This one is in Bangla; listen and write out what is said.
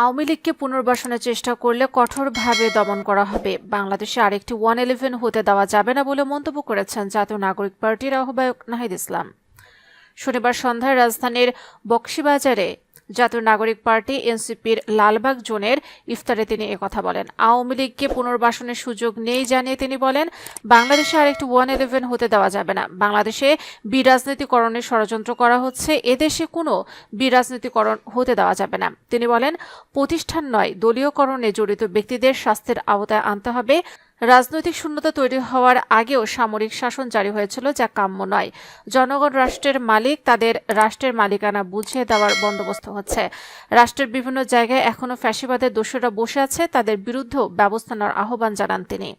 আওয়ামী লীগকে পুনর্বাসনের চেষ্টা করলে কঠোরভাবে দমন করা হবে। বাংলাদেশে আরেকটি 111 হতে দেওয়া যাবে না বলে মন্তব্য করেছেন জাতীয় নাগরিক পার্টির আহ্বায়ক নাহিদ ইসলাম। শনিবার সন্ধ্যায় রাজধানীর বকশীবাজারে জাতীয় নাগরিক পার্টি এনসিপির লালবাগ জোনের ইফতারে তিনি একথা বলেন। আওয়ামী লীগকে পুনর্বাসনের সুযোগ নেই জানিয়ে তিনি বলেন, বাংলাদেশে আরেকটি 111 হতে দেওয়া যাবে না। বাংলাদেশে বিরাজনীতিকরণের ষড়যন্ত্র করা হচ্ছে, এদেশে কোনো বিরাজনীতিকরণ হতে দেওয়া যাবে না। তিনি বলেন, প্রতিষ্ঠান নয়, দলীয়করণে জড়িত ব্যক্তিদের শাস্তির আওতায় আনতে হবে। রাজনৈতিক শূন্যতা তৈরি হওয়ার আগেও সামরিক শাসন জারি হয়েছিল, যা কাম্য নয়। জনগণ রাষ্ট্রের মালিক, তাদের রাষ্ট্রের মালিকানা বুঝিয়ে দেওয়ার বন্দোবস্ত হচ্ছে। রাষ্ট্রের বিভিন্ন জায়গায় এখনো ফ্যাসিবাদের দোষীরা বসে আছে, তাদের বিরুদ্ধেও ব্যবস্থা নেওয়ার আহ্বান জানান তিনি।